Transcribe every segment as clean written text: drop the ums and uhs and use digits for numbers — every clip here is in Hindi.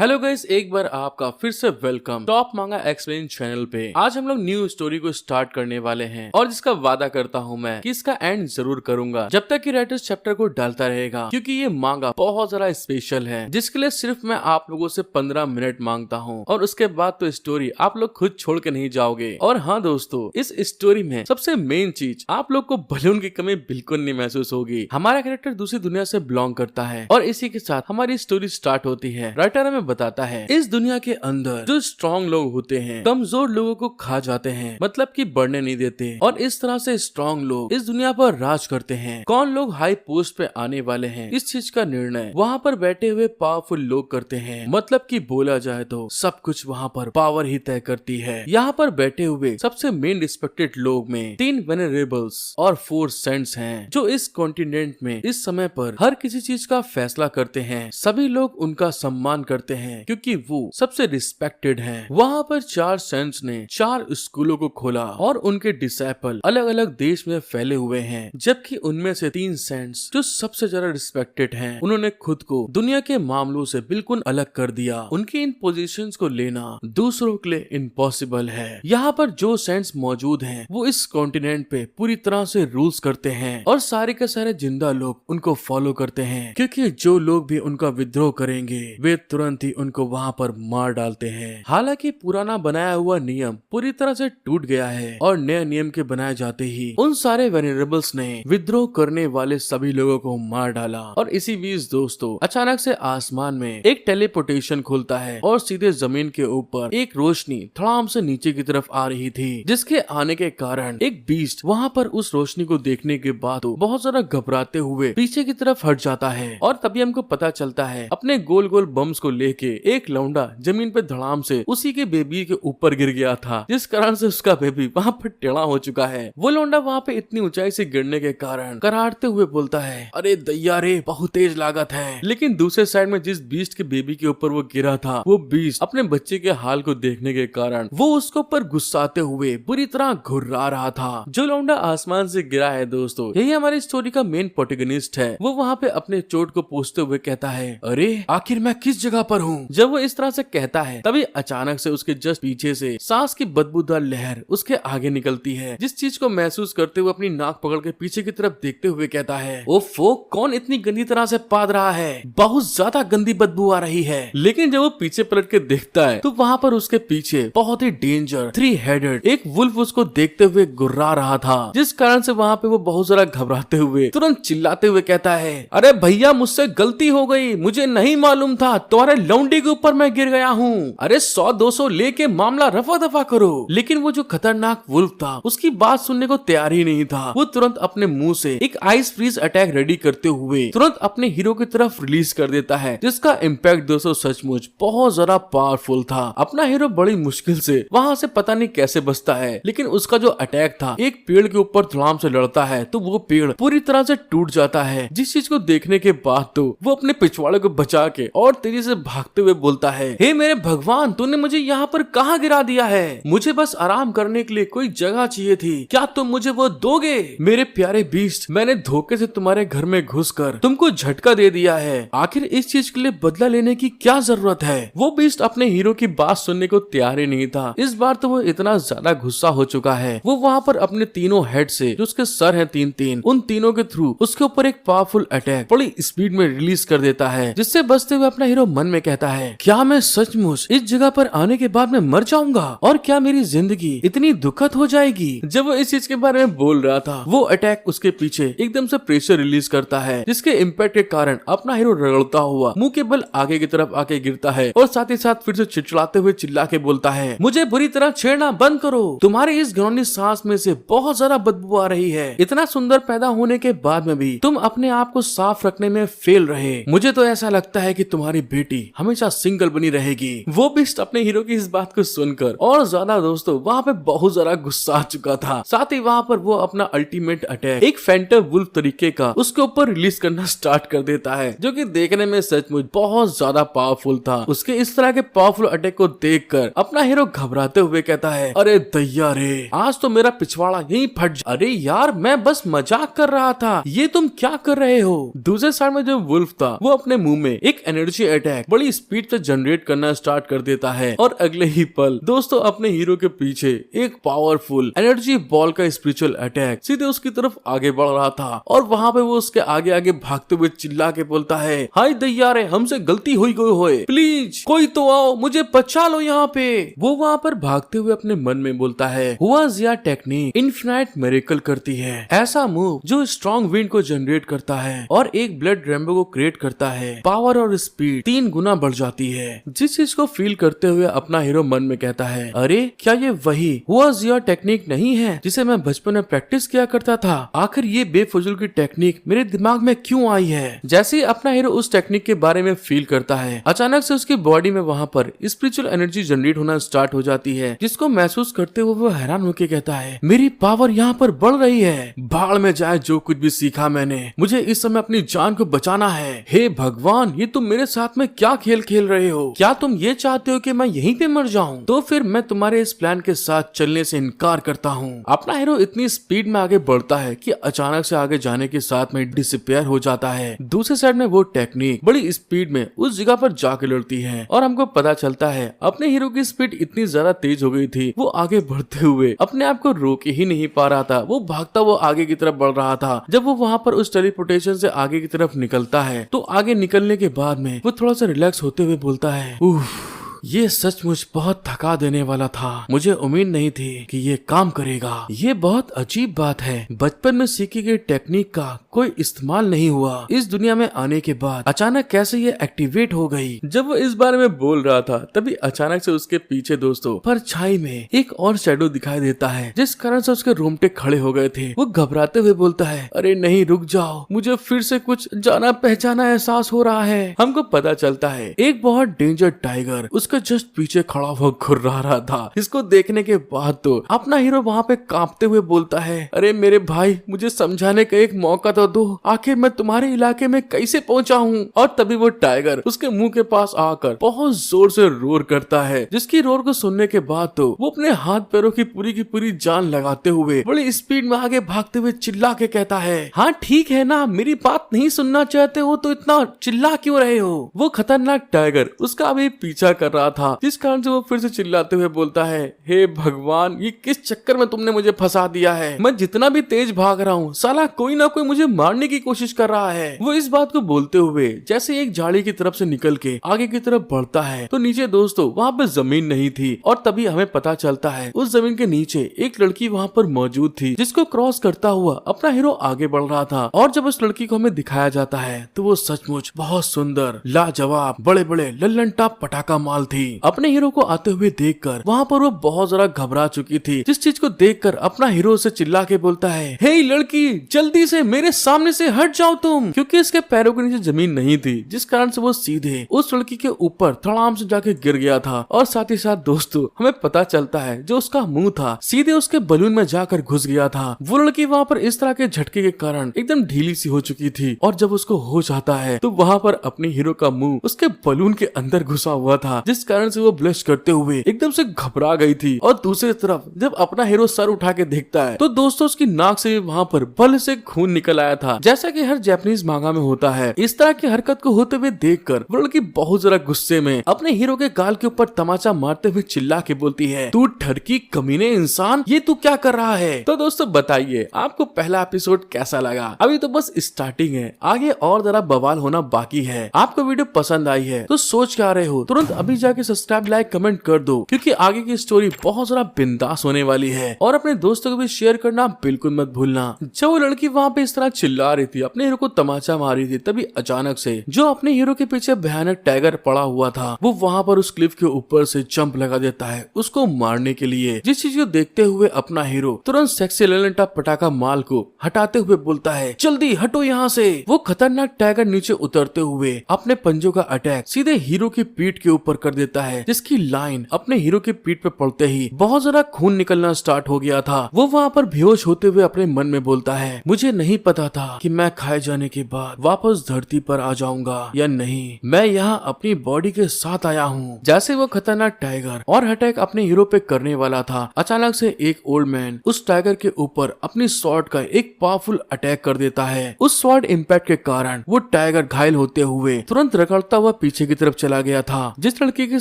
हेलो गाइस, एक बार आपका फिर से वेलकम टॉप मांगा एक्सप्लेन चैनल पे। आज हम लोग न्यू स्टोरी को स्टार्ट करने वाले हैं और जिसका वादा करता हूँ मैं कि इसका एंड जरूर करूंगा जब तक कि राइटर्स चैप्टर को डालता रहेगा, क्योंकि ये मांगा बहुत ज्यादा स्पेशल है जिसके लिए सिर्फ मैं आप लोगों से 15 मिनट मांगता हूँ और उसके बाद तो स्टोरी आप लोग खुद छोड़ के नहीं जाओगे। और हाँ दोस्तों, इस स्टोरी में सबसे मेन चीज, आप लोग को बलून की कमी बिल्कुल नहीं महसूस होगी। हमारा कैरेक्टर दूसरी दुनिया से बिलोंग करता है और इसी के साथ हमारी स्टोरी स्टार्ट होती है। राइटर हमें बताता है इस दुनिया के अंदर जो स्ट्रॉन्ग लोग होते हैं कमजोर लोगों को खा जाते हैं, मतलब कि बढ़ने नहीं देते, और इस तरह से स्ट्रॉन्ग लोग इस दुनिया पर राज करते हैं। कौन लोग हाई पोस्ट पे आने वाले हैं इस चीज का निर्णय वहाँ पर बैठे हुए पावरफुल लोग करते हैं, मतलब कि बोला जाए तो सब कुछ वहाँ पर पावर ही तय करती है। यहाँ पर बैठे हुए सबसे मेन रिस्पेक्टेड लोग में 3 वेनरेबल्स और 4 सेंट्स हैं जो इस कॉन्टिनेंट में इस समय पर हर किसी चीज का फैसला करते हैं। सभी लोग उनका सम्मान करते हैं क्योंकि वो सबसे रिस्पेक्टेड हैं। वहाँ पर 4 सेंट्स ने 4 स्कूलों को खोला और उनके डिसाइपल अलग अलग देश में फैले हुए हैं, जबकि उनमें से 3 सेंट्स जो सबसे ज्यादा रिस्पेक्टेड हैं, उन्होंने खुद को दुनिया के मामलों से बिल्कुल अलग कर दिया। उनकी इन पोजीशंस को लेना दूसरों के लिए इम्पॉसिबल है। यहाँ पर जो सेंट्स मौजूद हैं वो इस कॉन्टिनेंट पे पूरी तरह से रूल्स करते हैं और सारे के सारे जिंदा लोग उनको फॉलो करते हैं, क्योंकि जो लोग भी उनका विद्रोह करेंगे वे तुरंत ही उनको वहाँ पर मार डालते हैं। हालांकि पुराना बनाया हुआ नियम पूरी तरह से टूट गया है और नए नियम के बनाए जाते ही उन सारे वेनरेबल्स ने विद्रोह करने वाले सभी लोगों को मार डाला। और इसी बीच दोस्तों, अचानक से आसमान में एक टेलीपोर्टेशन खुलता है और सीधे जमीन के ऊपर एक रोशनी धड़ाम से नीचे की तरफ आ रही थी, जिसके आने के कारण एक बीस्ट वहाँ पर उस रोशनी को देखने के बाद बहुत ज्यादा घबराते हुए पीछे की तरफ हट जाता है। और तभी हमको पता चलता है अपने गोल गोल बम्स को लेके एक लौंडा जमीन पे धड़ाम से उसी के बेबी के ऊपर गिर गया था, जिस कारण से उसका बेबी वहाँ पर टेढ़ा हो चुका है। वो लौंडा वहाँ पे इतनी ऊंचाई से गिरने के कारण करारते हुए बोलता है, अरे दैया रे, बहुत तेज लागत है। लेकिन दूसरे साइड में जिस बीस्ट के बेबी के ऊपर वो गिरा था, वो बीस्ट अपने बच्चे के हाल को देखने के कारण वो उसके ऊपर गुस्साते हुए बुरी तरह घुर्रा रहा था। जो लौंडा आसमान से गिरा है दोस्तों, यही हमारी स्टोरी का मेन प्रोटैगनिस्ट है। वो वहाँ पे अपने चोट को पोंछते हुए कहता है, अरे आखिर मैं किस जगह पर हूँ। जब वो इस तरह से कहता है तभी अचानक से उसके जस्ट पीछे से सांस की बदबूदार लहर उसके आगे निकलती है, जिस चीज को महसूस करते हुए अपनी नाक पकड़ के पीछे की तरफ देखते हुए कहता है, ओफो, कौन इतनी गंदी तरह से पाद रहा है, बहुत ज्यादा गंदी बदबू आ रही है। लेकिन जब वो पीछे पलट के देखता है तो वहाँ पर उसके पीछे बहुत ही डेंजर 3 हेडेड एक वुल्फ उसको देखते हुए गुर्रा रहा था, जिस कारण से वहाँ पे वो बहुत ज्यादा घबराते हुए तुरंत चिल्लाते हुए कहता है, अरे भैया, मुझसे गलती हो गई, मुझे नहीं मालूम था, तुम्हारे लौंडी के ऊपर मैं गिर गया हूँ। अरे 100-200 लेके मामला रफा दफा करो। लेकिन वो जो खतरनाक वुल्फ था उसकी बात सुनने को तैयार ही नहीं था। वो तुरंत अपने मुंह से एक आइस फ्रीज अटैक रेडी करते हुए तुरंत अपने हीरो की तरफ रिलीज कर देता है, जिसका इम्पैक्ट दोस्तों सचमुच बहुत ज्यादा पावरफुल था। अपना हीरो बड़ी मुश्किल से वहाँ से पता नहीं कैसे बचता है, लेकिन उसका जो अटैक था एक पेड़ के ऊपर धड़ाम से लड़ता है तो वो पेड़ पूरी तरह से टूट जाता है, जिस चीज को देखने के बाद तो वो अपने पिछवाड़े को बचा के और तेजी से भागते हुए बोलता है, हे मेरे भगवान, तूने मुझे यहाँ पर कहाँ गिरा दिया है? मुझे बस आराम करने के लिए कोई जगह चाहिए थी, क्या तुम मुझे वो दोगे? मेरे प्यारे बीस्ट, मैंने धोखे से तुम्हारे घर में घुसकर तुमको झटका दे दिया है, आखिर इस चीज के लिए बदला लेने की क्या जरूरत है? वो बीस्ट अपने हीरो की बात सुनने को तैयार ही नहीं था। इस बार तो वो इतना ज्यादा गुस्सा हो चुका है, वो वहाँ पर अपने तीनों हेड से जो उसके सर है 3-3, उन तीनों के थ्रू उसके ऊपर एक पावरफुल अटैक बड़ी स्पीड में रिलीज कर देता है, जिससे बचते हुए अपना हीरो मन में कहता है, क्या मैं सचमुच इस जगह पर आने के बाद मैं मर जाऊंगा और क्या मेरी जिंदगी इतनी दुखद हो जाएगी? जब वो इस चीज के बारे में बोल रहा था, वो अटैक उसके पीछे एकदम से प्रेशर रिलीज करता है, जिसके इम्पैक्ट के कारण अपना हीरो रगड़ता हुआ मुंह के बल आगे की तरफ आके गिरता है और साथ ही साथ फिर से चिड़चिड़ाते हुए चिल्ला के बोलता है, मुझे बुरी तरह छेड़ना बंद करो, तुम्हारी इस घिनौनी सांस में से बहुत ज्यादा बदबू आ रही है। इतना सुंदर पैदा होने के बाद में भी तुम अपने आप को साफ रखने में फेल रहे। मुझे तो ऐसा लगता है कि तुम्हारी बेटी हमेशा सिंगल बनी रहेगी। वो बीस्ट अपने हीरो की इस बात को सुनकर और ज्यादा दोस्तों वहाँ पे बहुत ज्यादा गुस्सा आ चुका था। साथ ही वहाँ पर वो अपना अल्टीमेट अटैक एक फैंटम वुल्फ तरीके का उसके ऊपर रिलीज करना स्टार्ट कर देता है, जो कि देखने में सचमुच बहुत ज्यादा पावरफुल था। उसके इस तरह के पावरफुल अटैक को देखकर अपना हीरो घबराते हुए कहता है, अरे दैया रे, आज तो मेरा पिछवाड़ा यहीं फट जा। अरे यार, मैं बस मजाक कर रहा था, ये तुम क्या कर रहे हो? दूसरे साइड में जो वुल्फ था वो अपने मुंह में एक एनर्जी अटैक बड़ी बड़ी स्पीड से जनरेट करना स्टार्ट कर देता है और अगले ही पल दोस्तों अपने हीरो के पीछे एक पावरफुल एनर्जी बॉल का स्पिरिचुअल अटैक सीधे उसकी तरफ आगे बढ़ रहा था और वहाँ पे वो उसके आगे आगे भागते हुए चिल्ला के बोलता है, हाय दैयारे, हमसे गलती हुई गई होए, प्लीज कोई तो आओ, मुझे बचा लो यहाँ पे। वो वहाँ पर भागते हुए अपने मन में बोलता है, हुआ जिया टेक्निक इन्फिनाइट मिरेकल करती है, ऐसा मूव जो स्ट्रॉन्ग विंड को जनरेट करता है और एक ब्लड रेनबो को क्रिएट करता है। पावर और स्पीड 3 गुना बढ़ जाती है। जिस चीज को फील करते हुए अपना हीरो मन में कहता है, अरे क्या ये वही हुआ जिया टेक्निक नहीं है जिसे मैं बचपन में प्रैक्टिस किया करता था? आखिर ये बेफजूल की टेक्निक मेरे दिमाग में क्यों आई है? जैसे ही अपना हीरो उस टेक्निक के बारे में फील करता है, अचानक से उसकी बॉडी में वहाँ पर स्पिरिचुअल एनर्जी जनरेट होना स्टार्ट हो जाती है, जिसको महसूस करते हुए वो हैरान होकर कहता है, मेरी पावर यहाँ पर बढ़ रही है। भाड़ में जाए जो कुछ भी सीखा मैंने, मुझे इस समय अपनी जान को बचाना है। हे भगवान, ये तुम मेरे साथ में क्या खेल खेल रहे हो? क्या तुम ये चाहते हो कि मैं यहीं पे मर जाऊं? तो फिर मैं तुम्हारे इस प्लान के साथ चलने से इनकार करता हूँ। अपना हीरो इतनी स्पीड में आगे बढ़ता है कि अचानक से आगे जाने के साथ में डिसअपियर हो जाता है। दूसरी साइड में वो टेक्निक बड़ी स्पीड में उस जगह पर जाके लड़ती है और हमको पता चलता है अपने हीरो की स्पीड इतनी ज्यादा तेज हो गई थी, वो आगे बढ़ते हुए अपने आप को रोक ही नहीं पा रहा था। वो भागता वो आगे की तरफ बढ़ रहा था। जब वो वहाँ पर उस टेलीपोर्टेशन से आगे की तरफ निकलता है तो आगे निकलने के बाद में वो थोड़ा सा रिलैक्स होते हुए बोलता है, उफ, ये सचमुच बहुत थका देने वाला था। मुझे उम्मीद नहीं थी कि ये काम करेगा। ये बहुत अजीब बात है, बचपन में सीखी गई टेक्निक का कोई इस्तेमाल नहीं हुआ। इस दुनिया में आने के बाद अचानक कैसे ये एक्टिवेट हो गई? जब वो इस बारे में बोल रहा था तभी अचानक से उसके पीछे दोस्तों परछाई में एक और शैडो दिखाई देता है, जिस कारण से उसके रोंगटे खड़े हो गए थे। वो घबराते हुए बोलता है, अरे नहीं, रुक जाओ, मुझे फिर से कुछ जाना पहचाना एहसास हो रहा है। हमको पता चलता है एक बहुत डेंजर टाइगर उसके जस्ट पीछे खड़ा हुआ घुर्रा रहा था। इसको देखने के बाद तो अपना हीरो वहाँ पे कांपते हुए बोलता है, अरे मेरे भाई, मुझे समझाने का एक मौका तो दो, आखिर मैं तुम्हारे इलाके में कैसे पहुंचा हूँ? और तभी वो टाइगर उसके मुंह के पास आकर बहुत जोर से रोर करता है, जिसकी रोर को सुनने के बाद तो वो अपने हाथ पैरों की पूरी जान लगाते हुए बड़ी स्पीड में आगे भागते हुए चिल्ला के कहता है, हाँ ठीक है ना, मेरी बात नहीं सुनना चाहते हो तो इतना चिल्ला क्यों रहे हो? वो खतरनाक टाइगर उसका अभी पीछा कर रहा था, जिस कारण से वो फिर से चिल्लाते हुए बोलता है, हे भगवान, ये किस चक्कर में तुमने मुझे फंसा दिया है? मैं जितना भी तेज भाग रहा हूँ, साला कोई ना कोई मुझे मारने की कोशिश कर रहा है। वो इस बात को बोलते हुए जैसे एक झाड़ी की तरफ से निकल के आगे की तरफ बढ़ता है तो नीचे दोस्तों वहाँ पे जमीन नहीं थी और तभी हमें पता चलता है उस जमीन के नीचे एक लड़की वहाँ पर मौजूद थी, जिसको क्रॉस करता हुआ अपना हीरो आगे बढ़ रहा था। और जब उस लड़की को हमें दिखाया जाता है तो वो सचमुच बहुत सुंदर, लाजवाब, बड़े बड़े लल्लन टाप पटाखा माल थी। अपने हीरो को आते हुए देखकर वहाँ पर वो बहुत ज्यादा घबरा चुकी थी, जिस चीज को देखकर अपना हीरो से चिल्ला के बोलता है, हे लड़की, जल्दी से मेरे सामने से हट जाओ तुम, क्योंकि इसके पैरों के नीचे जमीन नहीं थी, जिस कारण से वो सीधे उस लड़की के ऊपर धड़ाम से जाके गिर गया था। और साथ ही साथ दोस्तों हमें पता चलता है जो उसका मुंह था सीधे उसके बलून में जाकर घुस गया था। वो लड़की वहाँ पर इस तरह के झटके के कारण एकदम ढीली सी हो चुकी थी और जब उसको होश आता है तो वहाँ पर अपने हीरो का मुंह उसके बलून के अंदर घुसा हुआ था, जिस कारण से वो ब्लश करते हुए एकदम से घबरा गई थी। और दूसरी तरफ जब अपना हीरो सर उठा के देखता है तो दोस्तों उसकी नाक से वहाँ पर बल से खून निकल आया था, जैसा कि हर जापानीज मांगा में होता है। इस तरह की हरकत को होते हुए देखकर वो लड़की बहुत जरा गुस्से में अपने हीरो के गाल के ऊपर तमाचा मारते हुए चिल्ला के बोलती है, तू ठरकी कमीने इंसान, ये तू क्या कर रहा है? तो दोस्तों बताइए आपको पहला एपिसोड कैसा लगा? अभी तो बस स्टार्टिंग है, आगे और जरा बवाल होना बाकी है। आपको वीडियो पसंद आई है तो सोच क्या रहे हो? तुरंत अभी जाके सब्सक्राइब, लाइक, कमेंट कर दो, क्योंकि आगे की स्टोरी बहुत जरा बिंदास होने वाली है। और अपने दोस्तों को भी शेयर करना बिल्कुल मत भूलना। जब वो लड़की वहाँ पे इस तरह चिल्ला रही थी, अपने हीरो को तमाचा मार रही थी, तभी अचानक से जो अपने हीरो के पीछे भयानक टाइगर पड़ा हुआ था वो वहाँ पर उस क्लिफ के ऊपर से जंप लगा देता है उसको मारने के लिए। जिस चीज को देखते हुए अपना हीरो तुरंत सेक्सी ललनटा पटाखा माल को हटाते हुए बोलता है, जल्दी हटो यहाँ से। वो खतरनाक टाइगर नीचे उतरते हुए अपने पंजों का अटैक सीधे हीरो की पीठ के ऊपर कर देता है, जिसकी लाइन अपने हीरो के पीठ पे पड़ते ही बहुत ज्यादा खून निकलना स्टार्ट हो गया था। वो वहाँ पर बेहोश होते हुए अपने मन में बोलता है, मुझे नहीं पता था कि मैं खाए जाने के बाद वापस धरती पर आ जाऊंगा या नहीं। मैं यहाँ अपनी बॉडी के साथ आया हूँ। जैसे वो खतरनाक टाइगर और अटैक अपने हीरो पे करने वाला था, अचानक से एक ओल्ड मैन उस टाइगर के ऊपर अपनी स्वॉर्ड का एक पावरफुल अटैक कर देता है। उस स्वॉर्ड इम्पैक्ट के कारण वो टाइगर घायल होते हुए तुरंत रगड़ता हुआ पीछे की तरफ चला गया था। जिस लड़की के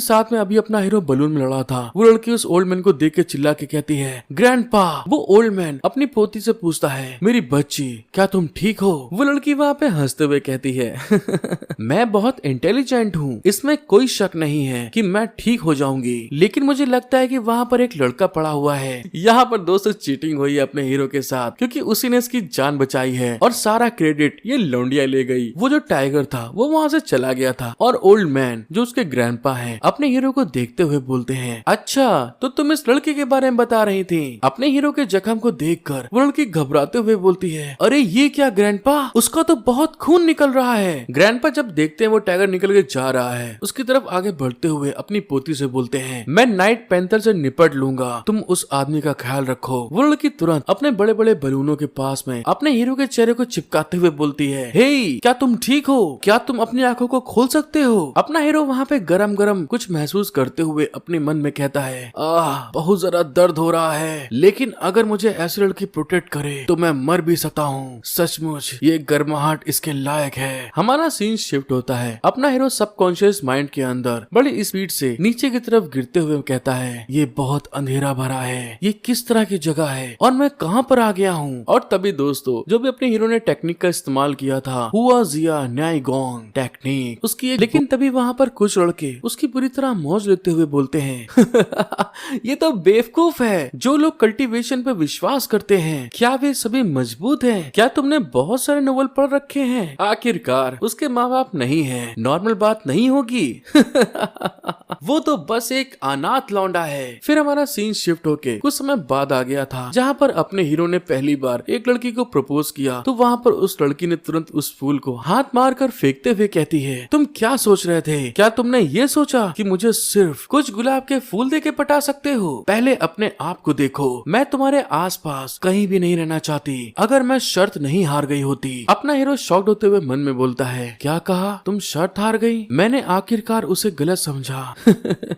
साथ में अभी अपना हीरो बलून में लड़ा था, वो लड़की उस ओल्ड मैन को देख के चिल्ला के कहती है, ग्रैंडपा। वो ओल्ड मैन अपनी पोती से पूछता है, मेरी बच्ची क्या तुम ठीक हो? वो लड़की वहाँ पे हंसते हुए कहती है मैं बहुत इंटेलिजेंट हूँ, इसमें कोई शक नहीं है कि मैं ठीक हो जाऊंगी, लेकिन मुझे लगता है कि वहाँ पर एक लड़का पड़ा हुआ है। यहाँ पर दोस्तों चीटिंग हुई है अपने हीरो के साथ, क्योंकि उसी ने इसकी जान बचाई है और सारा क्रेडिट ये लौंडिया ले गई। वो जो टाइगर था वो वहाँ से चला गया था और ओल्ड मैन जो उसके ग्रैंडपा हैं अपने हीरो को देखते हुए बोलते हैं, अच्छा तो तुम इस लड़के के बारे में बता रही थी। अपने हीरो के जख्म को देखकर वो लड़की घबराते हुए बोलती है, अरे ये क्या ग्रैंडपा, उसका तो बहुत खून निकल रहा है। ग्रैंडपा जब देखते हैं वो टाइगर निकल के जा रहा है, उसकी तरफ आगे बढ़ते हुए अपनी पोती से बोलते हैं, मैं नाइट पैंथर से निपट लूंगा, तुम उस आदमी का ख्याल रखो। वो लड़की तुरंत अपने बड़े बड़े बलूनों के पास में अपने हीरो के चेहरे को चिपकाते हुए बोलती है, हे क्या तुम ठीक हो? क्या तुम अपनी आंखों को खोल सकते हो? अपना हीरो वहाँ पे गरम गरम कुछ महसूस करते हुए अपने मन में कहता है, बहुत ज्यादा दर्द हो रहा है, लेकिन अगर मुझे ऐसी लड़की प्रोटेक्ट करे तो मैं मर भी सकता हूँ। सचमुच ये गर्माहट इसके लायक है। हमारा सीन शिफ्ट होता है। अपना हीरो सबकॉन्शियस माइंड के अंदर बड़ी स्पीड से नीचे की तरफ गिरते हुए कहता है, ये बहुत अंधेरा भरा है, ये किस तरह की जगह है और मैं कहाँ पर आ गया हूँ? और तभी दोस्तों जो भी अपने हीरो ने टेक्निक का इस्तेमाल किया था, हुआ जिया न्यायगोंग टेक्निक उसकी लेकिन तभी वहाँ पर कुछ लड़के उसकी पूरी तरह मौज लेते हुए बोलते हैं ये तो बेवकूफ है। जो लोग कल्टीवेशन पे विश्वास करते हैं, क्या वे सभी मजबूत हैं? क्या तुमने बहुत सारे नोवेल पढ़ रखे हैं? आखिरकार उसके माँ बाप नहीं है, नॉर्मल बात नहीं होगी वो तो बस एक अनाथ लौंडा है। फिर हमारा सीन शिफ्ट होके कुछ समय बाद आ गया था, जहाँ पर अपने हीरो ने पहली बार एक लड़की को प्रपोज किया, तो वहाँ पर उस लड़की ने तुरंत उस फूल को हाथ मार कर फेंकते हुए कहती है, तुम क्या सोच रहे थे? क्या तुमने ये सोचा कि मुझे सिर्फ कुछ गुलाब के फूल दे के पटा सकते हो? पहले अपने आप को देखो, मैं तुम्हारे आसपास कहीं भी नहीं रहना चाहती अगर मैं शर्त नहीं हार गई होती। अपना हीरो शॉक्ड होते हुए मन में बोलता है, क्या कहा? तुम शर्त हार गई? मैंने आखिरकार उसे गलत समझा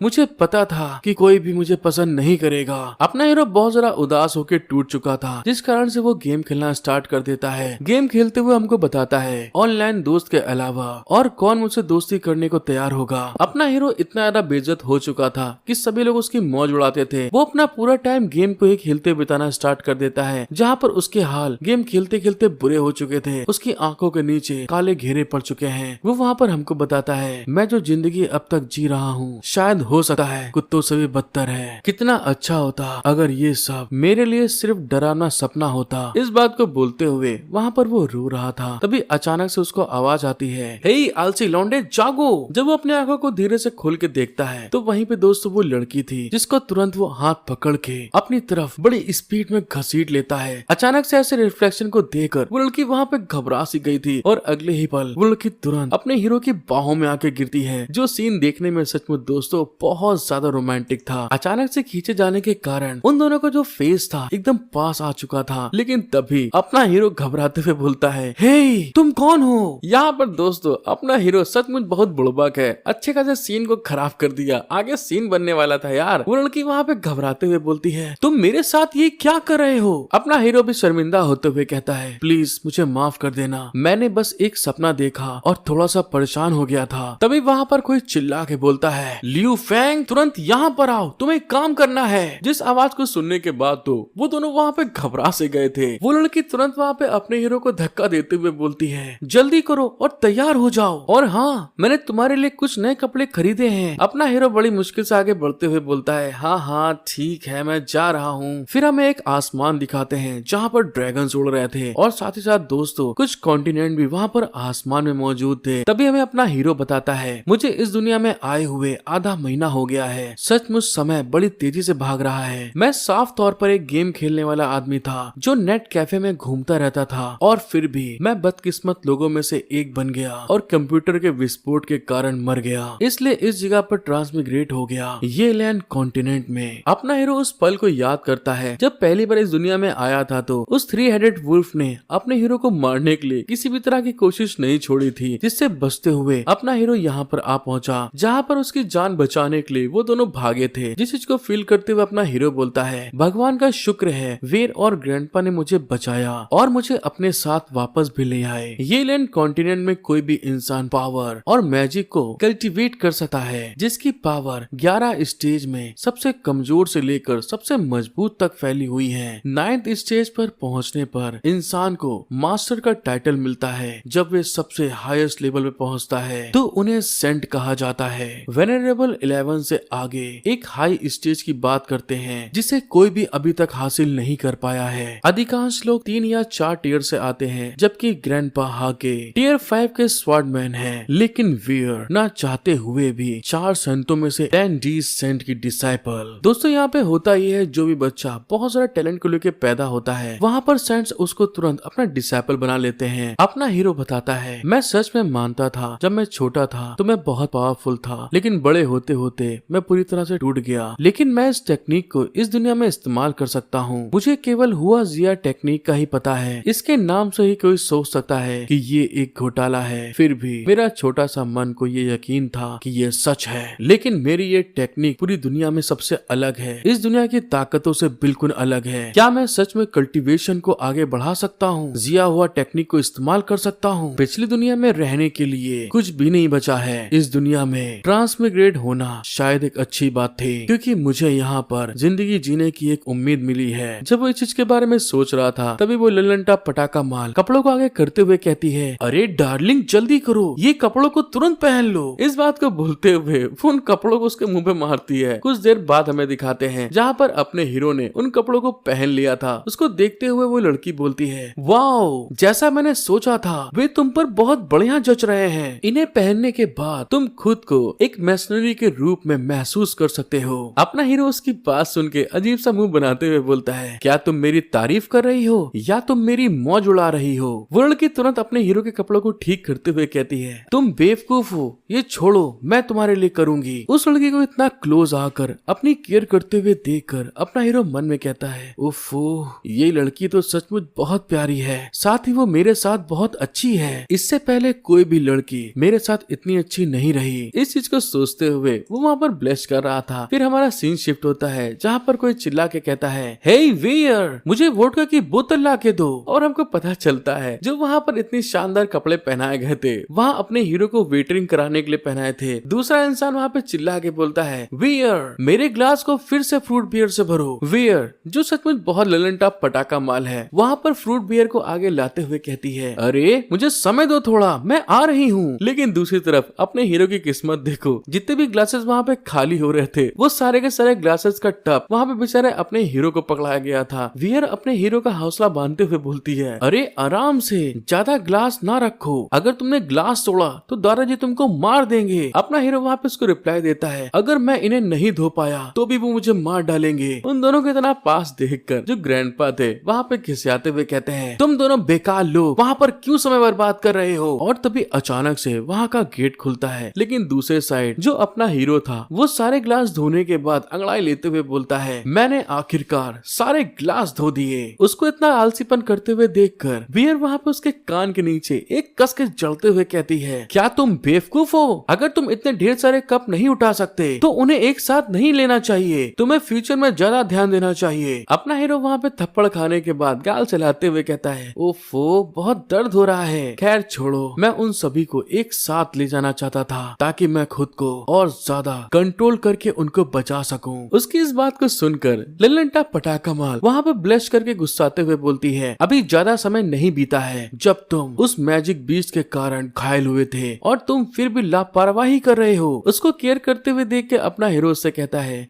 मुझे पता था कि कोई भी मुझे पसंद नहीं करेगा। अपना हीरो बहुत ज्यादा उदास होकर टूट चुका था, जिस कारण से वो गेम खेलना स्टार्ट कर देता है। गेम खेलते हुए हमको बताता है ऑनलाइन दोस्त के अलावा और कौन मुझसे दोस्ती करने को तैयार होगा। अपना हीरो इतना ज्यादा बेइज्जत हो चुका था कि सभी लोग उसकी मौज उड़ाते थे। वो अपना पूरा टाइम गेम को ही खेलते बिताना स्टार्ट कर देता है, जहाँ पर उसके हाल गेम खेलते खेलते बुरे हो चुके थे। उसकी आंखों के नीचे काले घेरे पड़ चुके हैं। वो वहाँ पर हमको बताता है, मैं जो जिंदगी अब तक जी रहा हूँ शायद हो सकता है कुत्तों से भी बदतर है। कितना अच्छा होता अगर ये सब मेरे लिए सिर्फ डरावना सपना होता। इस बात को बोलते हुए वहाँ पर वो रो रहा था। तभी अचानक से उसको आवाज आती है, हे आलसी लौंडे जागो। जब वो अपने आंखों को धीरे से खोल के देखता है तो वहीं पे दोस्तों वो लड़की थी, जिसको तुरंत वो हाथ पकड़ के अपनी तरफ बड़ी स्पीड में घसीट लेता है। अचानक से ऐसे रिफ्लेक्शन को देखकर वो लड़की वहाँ पे घबरा सी गई थी और अगले ही पल वो लड़की तुरंत अपने हीरो की बाहों में आके गिरती है। जो सीन देखने में सचमुच दोस्तों बहुत ज्यादा रोमांटिक था। अचानक से खींचे जाने के कारण उन दोनों का जो फेस था एकदम पास आ चुका था, लेकिन तभी अपना हीरो घबराते हुए बोलता है, हे तुम कौन हो? यहाँ पर दोस्तों अपना हीरो सचमुच बहुत बुड़बक है, अच्छे खासे सीन को खराब कर दिया। आगे सीन बनने वाला था यार। वो लड़की वहाँ पे घबराते हुए बोलती है, तुम मेरे साथ ये क्या कर रहे हो? अपना हीरो भी शर्मिंदा होते हुए कहता है, प्लीज मुझे माफ कर देना, मैंने बस एक सपना देखा और थोड़ा सा परेशान हो गया था। तभी वहाँ पर कोई चिल्ला के बोलता है, लियू फेंग तुरंत यहाँ पर आओ, तुम्हें काम करना है। जिस आवाज को सुनने के बाद तो वो दोनों वहाँ पे घबरा से गए थे। वो लड़की तुरंत वहाँ पे अपने हीरो को धक्का देते हुए बोलती है, जल्दी करो और तैयार हो जाओ, और हाँ मैंने तुम्हारे लिए कुछ नए कपड़े खरीदे हैं। अपना हीरो बड़ी मुश्किल से आगे बढ़ते हुए बोलता है, हाँ हाँ ठीक है मैं जा रहा हूँ। फिर हमें एक आसमान दिखाते हैं जहाँ पर ड्रैगन उड़ रहे थे और साथ ही साथ दोस्तों कुछ कॉन्टिनेंट भी वहाँ पर आसमान में मौजूद थे। तभी हमें अपना हीरो बताता है, मुझे इस दुनिया में आए हुए आधा महीना हो गया है। सचमुच समय बड़ी तेजी से भाग रहा है। मैं साफ तौर पर एक गेम खेलने वाला आदमी था जो नेट कैफे में घूमता रहता था, और फिर भी मैं बदकिस्मत लोगों में से एक बन गया और कंप्यूटर के विस्फोट के कारण मर गया। इसलिए इस जगह पर ट्रांसमिग्रेट हो गया, ये लैंड कॉन्टिनेंट में। अपना हीरो उस पल को याद करता है जब पहली बार इस दुनिया में आया था, तो उस 3-हेडेड वुल्फ ने अपने हीरो को मारने के लिए किसी भी तरह की कोशिश नहीं छोड़ी थी, जिससे बचते हुए अपना हीरो यहाँ पर आ पहुंचा, जहाँ पर उसकी जान बचाने के लिए वो दोनों भागे थे। जिस चीज को फील करते हुए अपना हीरो बोलता है, भगवान का शुक्र है वेर और ग्रैंडपा ने मुझे बचाया और मुझे अपने साथ वापस भी ले आए। ये लैंड कॉन्टिनेंट में कोई भी इंसान पावर और मैजिक को कल्टीवेट कर सकता है, जिसकी पावर 11 स्टेज में सबसे कमजोर से लेकर सबसे मजबूत तक फैली हुई है। 9th स्टेज पर पहुंचने पर इंसान को मास्टर का टाइटल मिलता है। जब वे सबसे हाईएस्ट लेवल पे पहुंचता है तो उन्हें सेंट कहा जाता है। वेनरेबल 11 से आगे एक हाई स्टेज की बात करते हैं, जिसे कोई भी अभी तक हासिल नहीं कर पाया है। अधिकांश लोग 3 या 4 टियर से आते हैं, जबकि ग्रैंडपा हाके टियर 5 के स्वॉर्डमैन हैं। लेकिन वीर ना चाहते हुए भी 4 संतों में से 10 डी सेंट की डिसाइपल। दोस्तों यहाँ पे होता ये है, जो भी बच्चा बहुत सारा टैलेंट को लेकर पैदा होता है, वहाँ पर सेंट्स उसको तुरंत अपना डिसाइपल बना लेते हैं। अपना हीरो बताता है, मैं सच में मानता था जब मैं छोटा था तो मैं बहुत पावरफुल था, लेकिन बड़े होते होते मैं पूरी तरह से टूट गया। लेकिन मैं इस टेक्निक को इस दुनिया में इस्तेमाल कर सकता हूँ। मुझे केवल हुआ जिया टेक्निक का ही पता है। इसके नाम से ही कोई सोच सकता है कि ये एक घोटाला है। फिर भी मेरा छोटा सा मन को ये यकीन था कि ये सच है। लेकिन मेरी ये टेक्निक पूरी दुनिया में सबसे अलग है, इस दुनिया की ताकतों से बिल्कुल अलग है। क्या मैं सच में कल्टीवेशन को आगे बढ़ा सकता हूँ? जिया हुआ टेक्निक को इस्तेमाल कर सकता हूँ? पिछली दुनिया में रहने के लिए कुछ भी नहीं बचा है। इस दुनिया में ट्रांसमिग्रेट होना शायद एक अच्छी बात थी, क्योंकि मुझे यहाँ पर जिंदगी जीने की एक उम्मीद मिली है। जब वो इस चीज के बारे में सोच रहा था, तभी वो ललंटा पटाखा माल कपड़ों को आगे करते हुए कहती है, अरे डार्लिंग जल्दी करो, ये कपड़ों को तुरंत पहन लो। इस बात को बोलते हुए वो उन कपड़ों को उसके मुंह पे मारती है। कुछ देर बाद हमें दिखाते हैं जहाँ पर अपने हीरो ने उन कपड़ों को पहन लिया था। उसको देखते हुए वो लड़की बोलती है, वाओ, जैसा मैंने सोचा था वे तुम पर बहुत बढ़िया जच रहे हैं। इन्हें पहनने के बाद तुम खुद को एक मैशनरी के रूप में महसूस कर सकते हो। अपना हीरो उसकी बात सुन के अजीब सा मुंह बनाते हुए बोलता है, क्या तुम मेरी तारीफ कर रही हो या तुम मेरी मौज उड़ा रही हो? वो लड़की तुरंत अपने हीरो के कपड़ों को ठीक करते हुए कहती है, तुम बेवकूफ हो, ये छोड़ो, मैं तुम्हारे लिए करूंगी। उस लड़की को इतना क्लोज आकर अपनी केयर करते हुए देखकर अपना हीरो मन में कहता है, उफ़ो, ये लड़की तो सचमुच बहुत प्यारी है, साथ ही वो मेरे साथ बहुत अच्छी है। इससे पहले कोई भी लड़की मेरे साथ इतनी अच्छी नहीं रही। इस चीज को सोचते हुए वो वहाँ पर ब्लश कर रहा था। फिर हमारा सीन शिफ्ट होता है, जहाँ पर कोई चिल्ला के कहता है, हे वेयर, मुझे वोडका की बोतल ला के दो। और हमको पता चलता है जो वहाँ पर इतनी शानदार कपड़े पहनाए गए थे, वहाँ अपने हीरो को वेटरिंग कराने के लिए पहनाए थे। दूसरा इंसान वहाँ पे चिल्ला के बोलता है, वेयर, मेरे ग्लास को फिर से फ्रूट बियर से भरो। वेयर, जो सचमुच बहुत ललनटा पटाखा माल है, वहाँ पर फ्रूट बियर को आगे लाते हुए कहती है, अरे मुझे समय दो थोड़ा, मैं आ रही हूँ। लेकिन दूसरी तरफ अपने हीरो की किस्मत देखो, जितने भी ग्लासेस वहाँ पे खाली हो रहे थे, वो सारे के सारे ग्लासेस का टप वहाँ पे बेचारे अपने हीरो को पकड़ाया गया था। वियर अपने हीरो का हौसला बांधते हुए बोलती है, अरे आराम से, ज्यादा ग्लास ना रखो, अगर तुमने ग्लास तोड़ा तो दादाजी तुमको मार देंगे। अपना हीरो वहाँ पे उसको रिप्लाई देता है, अगर मैं इन्हें नहीं धो पाया तो भी वो मुझे मार डालेंगे। उन दोनों के इतना पास देखकर जो ग्रैंडपा थे वहाँ पे खिसियाते हुए कहते हैं, तुम दोनों बेकार लोग वहाँ पर क्यों समय बर्बाद कर रहे हो? और तभी अचानक से वहाँ का गेट खुलता है। लेकिन दूसरे साइड जो अपना हीरो था, वो सारे ग्लास धोने के बाद अंगड़ाई लेते हुए बोलता है, मैंने आखिरकार सारे ग्लास धो दिए। उसको इतना आलसीपन करते हुए देखकर बियर वहाँ पे उसके कान के नीचे एक कस के जलते हुए कहती है, क्या तुम बेवकूफ हो? अगर तुम इतने ढेर सारे कप नहीं उठा सकते तो उन्हें एक साथ नहीं लेना चाहिए, तुम्हें फ्यूचर में ज्यादा ध्यान देना चाहिए। अपना हीरो वहाँ पे थप्पड़ खाने के बाद गाल चलाते हुए कहता है, ओफो, बहुत दर्द हो रहा है। खैर छोड़ो, मैं उन सभी को एक साथ ले जाना चाहता था ताकि मैं खुद को और ज्यादा कंट्रोल करके उनको बचा सकूं। उसकी इस बात को सुनकर लल्लनटा पटाखा माल वहाँ पे ब्लश करके गुस्साते हुए बोलती है, अभी ज्यादा समय नहीं बीता है जब तुम उस मैजिक बीस्ट के कारण घायल हुए थे और तुम फिर भी लापरवाही कर रहे हो। उसको केयर करते हुए देख के अपना हीरो उससे कहता है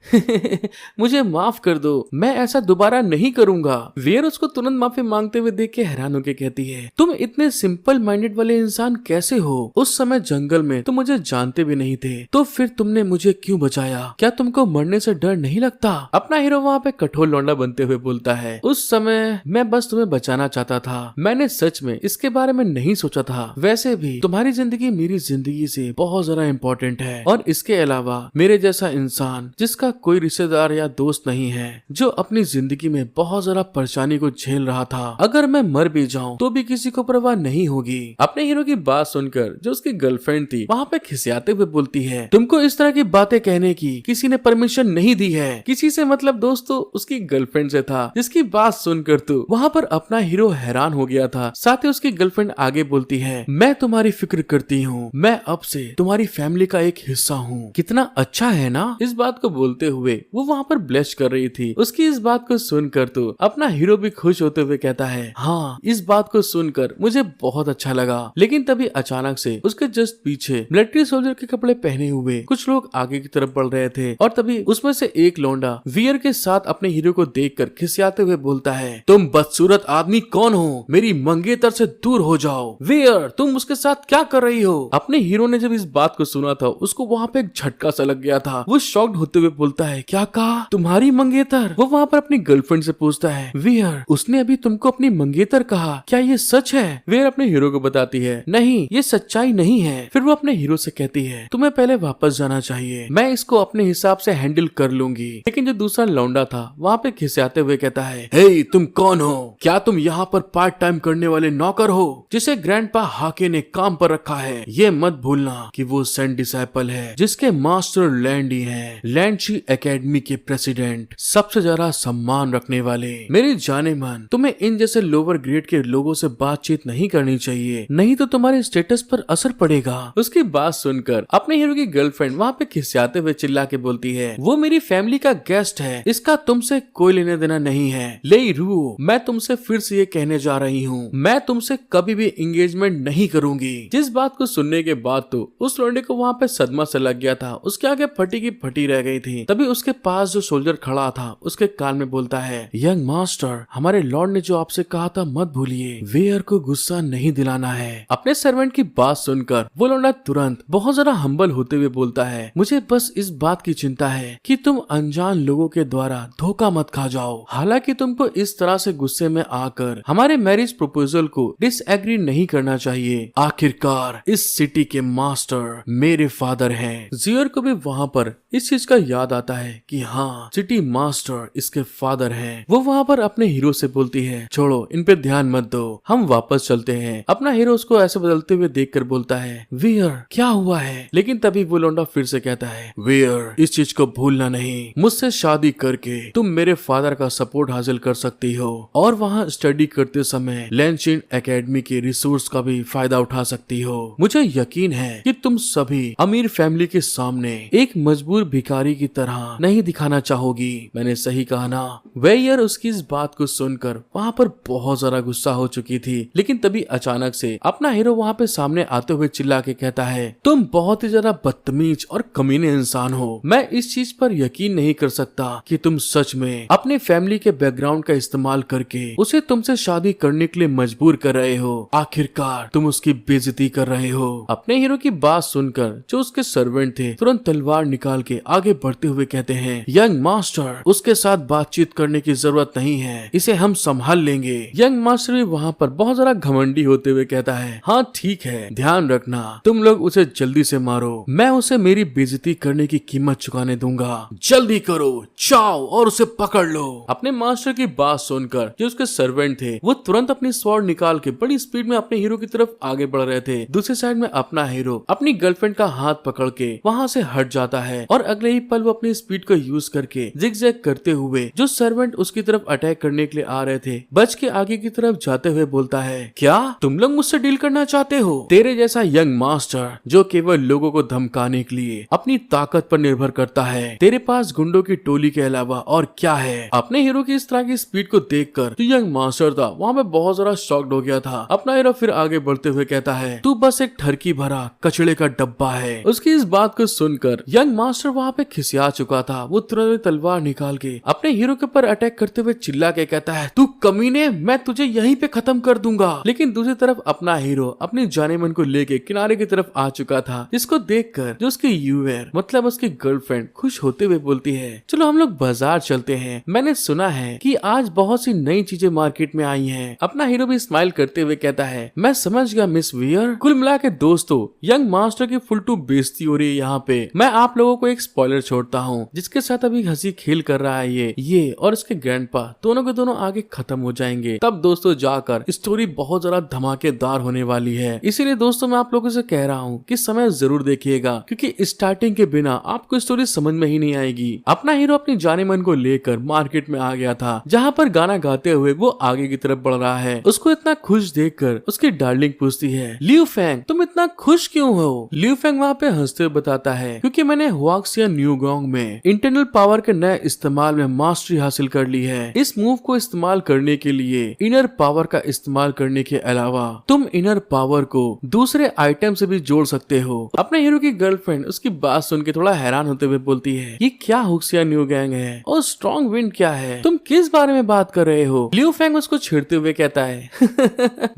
मुझे माफ कर दो, मैं ऐसा दोबारा नहीं करूंगा। वेयर उसको तुरंत माफी मांगते हुए देख के हैरान होकर कहती है, तुम इतने सिंपल माइंडेड वाले इंसान कैसे हो? उस समय जंगल में तुम मुझे जानते भी नहीं थे, तो फिर तुमने मुझे क्यों बचाया? क्या तुमको मरने से डर नहीं लगता? अपना हीरो वहाँ पे कठोर लौंडा बनते हुए बोलता है, उस समय मैं बस तुम्हें बचाना चाहता था, मैंने सच में इसके बारे में नहीं सोचा था। वैसे भी तुम्हारी जिंदगी मेरी जिंदगी से बहुत ज्यादा इम्पोर्टेंट है, और इसके अलावा मेरे जैसा इंसान जिसका कोई रिश्तेदार या दोस्त नहीं है, जो अपनी जिंदगी में बहुत ज्यादा परेशानी को झेल रहा था, अगर मैं मर भी जाऊं तो भी किसी को परवाह नहीं होगी। अपने हीरो की बात सुनकर जो उसकी गर्लफ्रेंड थी वहाँ पे खिसियाते हुए बोलती है, तुमको इस तरह की बातें कहने की किसी ने परमिशन नहीं दी है। किसी से मतलब दोस्तों उसकी गर्लफ्रेंड से था, जिसकी बात सुनकर तो वहाँ पर अपना हीरो हैरान हो गया था। साथ ही उसकी गर्लफ्रेंड आगे बोलती है, मैं तुम्हारी फिक्र करती हूँ, मैं अब से तुम्हारी फैमिली का एक हिस्सा हूँ। कितना अच्छा है ना? इस बात को बोलते हुए वो वहाँ पर ब्लश कर रही थी। उसकी इस बात को सुनकर तो अपना हीरो भी खुश होते हुए कहता है, हाँ इस बात को सुनकर मुझे बहुत अच्छा लगा। लेकिन तभी अचानक से उसके जस्ट पीछे मिलिट्री सोल्जर के कपड़े पहने हुए कुछ लोग आगे की तरफ बढ़ रहे थे, और तभी उसमें से एक लौंडा वियर के साथ अपने हीरो को देखकर खिसियाते हुए बोलता है, तुम बदसूरत आदमी कौन हो? मेरी मंगेतर से दूर हो जाओ। वियर, तुम उसके साथ क्या कर रही हो? अपने हीरो ने जब इस बात को सुना था उसको वहाँ पे एक झटका सा लग गया था। वो शॉक्ड होते हुए बोलता है, क्या कहा? तुम्हारी मंगेतर? वो वहाँ पर अपनी गर्लफ्रेंड से पूछता है, वियर उसने अभी तुमको अपनी मंगेतर कहा, क्या ये सच है? वियर अपने हीरो को बताती है, नहीं ये सच्चाई नहीं है। फिर वो अपने हीरो से कहती है, तुम्हें पहले वापस जाना चाहिए, मैं इसको अपने हिसाब से हैंडल कर लूंगी। लेकिन जो दूसरा लौंडा था वहाँ पे खिसियाते हुए कहता है, हे तुम कौन हो? क्या तुम यहाँ पर पार्ट टाइम करने वाले नौकर हो जिसे ग्रैंडपा हाके ने काम पर रखा है? ये मत भूलना कि वो सेंट डिसाइपल है, जिसके मास्टर लैंडी है, लैंडशी एकेडमी के प्रेसिडेंट, सबसे ज्यादा सम्मान रखने वाले। मेरे जाने मन, तुम्हें इन जैसे लोअर ग्रेड के लोगों से बातचीत नहीं करनी चाहिए, नहीं तो तुम्हारे स्टेटस पर असर पड़ेगा। उसकी बात सुनकर अपने हीरो की गर्लफ्रेंड वहाँ पे खिसियाते हुए चिल्ला के बोलती है, वो मेरी फैमिली का गेस्ट है, इसका तुमसे कोई लेना देना नहीं है। ले रू, मैं तुमसे फिर से ये कहने जा रही हूँ, मैं तुमसे कभी भी एंगेजमेंट नहीं करूंगी। जिस बात को सुनने के बाद तो उस लौंडे को वहाँ पे सदमा सा लग गया था, उसके आगे फटी की फटी रह गई थी। तभी उसके पास जो सोल्जर खड़ा था उसके कान में बोलता है, यंग मास्टर, हमारे लॉर्ड ने जो आपसे कहा था मत भूलिए, वेयर को गुस्सा नहीं दिलाना है। अपने सर्वेंट की बात सुनकर वो लौंडा तुरंत बहुत ज्यादा हम्बल होते हुए बोलता है, मुझे बस इस बात की चिंता है कि तुम अनजान लोगों के द्वारा धोखा मत खा जाओ। हालांकि तुमको इस तरह से गुस्से में आकर हमारे मैरिज प्रपोजल को डिसएग्री नहीं करना चाहिए। आखिरकार इस सिटी के मास्टर मेरे फादर हैं। जियर को भी वहाँ पर इस चीज का याद आता है कि हाँ, सिटी मास्टर इसके फादर हैं। वो वहाँ पर अपने हीरो से बोलती है, छोड़ो इन पे ध्यान मत दो, हम वापस चलते हैं। अपना हीरो उसको ऐसे बदलते हुए देखकर बोलता है, वियर क्या हुआ है? लेकिन तभी वो लौंडा फिर से कहता है, वियर इस चीज को भूलना नहीं, मुझसे शादी करके तुम मेरे फादर का सपोर्ट हासिल कर सकती हो, और वहाँ स्टडी करते समय लैंडशिन एकेडमी के रिसोर्स का भी फायदा उठा सकती हो। मुझे यकीन है कि तुम सभी अमीर फैमिली के सामने एक मजबूर भिखारी की तरह नहीं दिखाना चाहोगी। मैंने सही कहा ना? वेयर उसकी इस बात को सुनकर वहाँ पर बहुत ज्यादा गुस्सा हो चुकी थी। लेकिन तभी अचानक से अपना हीरो वहाँ पे सामने आते हुए चिल्ला के कहता है, तुम बहुत ही ज्यादा बदतमीज और कमीने इंसान हो। मैं इस चीज पर यकीन नहीं कर सकता कि तुम सच में अपने फैमिली के बैकग्राउंड का इस्तेमाल करके उसे तुमसे शादी करने के लिए मजबूर कर रहे हो। आखिरकार तुम उसकी बेइज्जती कर रहे हो। अपने हीरो की बात सुनकर जो उसके सर्वेंट थे तुरंत तलवार निकाल के आगे बढ़ते हुए कहते हैं, यंग मास्टर उसके साथ बातचीत करने की जरूरत नहीं है, इसे हम संभाल लेंगे। यंग मास्टर भी वहाँ पर बहुत ज्यादा घमंडी होते हुए कहता है, हाँ ठीक है, ध्यान रखना तुम लोग उसे जल्दी से मारो, मैं उसे मेरी बेइज्जती करने की कीमत चुकाने दूंगा। जल्दी करो, जाओ और उसे पकड़ लो। अपने मास्टर की बात सुनकर जो उसके सर्वेंट थे वो तुरंत अपनी स्वॉर्ड निकाल के बड़ी स्पीड में अपने हीरो की तरफ आगे बढ़ रहे थे। दूसरी साइड में अपना हीरो अपनी गर्लफ्रेंड का हाथ पकड़ के वहाँ से हट जाता है, और अगले ही पल वो अपनी स्पीड को यूज करके जिगजैग करते हुए जो सर्वेंट उसकी तरफ अटैक करने के लिए आ रहे थे बच के आगे की तरफ जाते हुए बोलता है, क्या तुम लोग मुझसे डील करना चाहते हो? तेरे जैसा यंग मास्टर जो केवल लोगों को धमकाने के लिए अपनी ताकत पर निर्भर करता है, तेरे पास गुंडों की टोली के अलावा और क्या है? अपने हीरो की इस तरह की स्पीड को देखकर जो यंग मास्टर था वहाँ पे बहुत ज्यादा शॉक्ड हो गया था। अपना हीरो फिर आगे बढ़ते हुए कहता है, तू बस एक ठरकी भरा कचड़े का डब्बा है। उसकी इस बात को सुनकर यंग मास्टर वहाँ पे खिसिया चुका था। वो तुरंत तलवार निकाल के अपने हीरो के ऊपर अटैक करते हुए चिल्ला के कहता है, तू कमीने, मैं तुझे यहीं पे खत्म कर दूंगा। लेकिन दूसरी तरफ अपना हीरो अपनी जाने मन को लेके किनारे की तरफ आ चुका था, जिसको देखकर देखकर जो उसकी यूएर मतलब उसकी गर्लफ्रेंड खुश होते हुए बोलती है, चलो हम लोग बाजार चलते हैं, मैंने सुना है कि आज बहुत सी नई चीजें मार्केट में आई हैं। अपना हीरो भी स्माइल करते हुए कहता है, मैं समझ गया मिस वियर। कुल मिला के दोस्तों, यंग मास्टर की फुल टू बेइज्जती हो रही है यहाँ पे। मैं आप लोगों को एक स्पॉइलर छोड़ता हूँ जिसके साथ अभी हंसी खेल कर रहा है ये और इसके ग्रैंडपा दोनों के दोनों आगे खत्म हो जाएंगे। तब दोस्तों जाकर स्टोरी बहुत ज्यादा धमाकेदार होने वाली है। इसीलिए दोस्तों मैं आप लोगों से कह रहा हूँ कि समय जरूर देखिएगा, क्योंकि स्टार्टिंग के बिना आपको स्टोरी समझ में ही नहीं आएगी। अपना हीरो अपनी जाने मन को लेकर मार्केट में आ गया था, जहाँ पर गाना गाते हुए वो आगे की तरफ बढ़ रहा है। उसको इतना खुश देखकर उसकी डार्लिंग पूछती है, लियू फेंग तुम इतना खुश क्यों हो? लियू फेंग वहाँ पे हंसते हुए बताता है, क्योंकि मैंने हुआक्सिया न्यूगोंग में इंटरनल पावर के नए इस्तेमाल में मास्टरी हासिल कर ली है। इस मूव को इस्तेमाल करने के लिए इनर पावर का इस्तेमाल करने के अलावा तुम इनर पावर को दूसरे आइटम से भी जोड़ सकते हो। अपने हीरो की गर्लफ्रेंड उसकी बात सुन के थोड़ा हैरान होते हुए बोलती है, ये क्या हुआक्सिया न्यूगोंग है और स्ट्रॉन्ग विंड क्या है? तुम किस बारे में बात कर रहे हो? लियू फेंग उसको छेड़ते हुए कहता है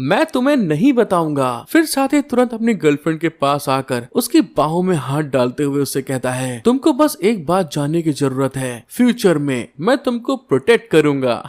मैं तुम्हें नहीं बताऊंगा। फिर साथ ही तुरंत अपनी गर्लफ्रेंड के पास आकर उसकी बाहों में हाथ डालते हुए उससे कहता है, तुमको बस एक बात जानने की जरूरत है, फ्यूचर में मैं तुमको प्रोटेक्ट करूंगा।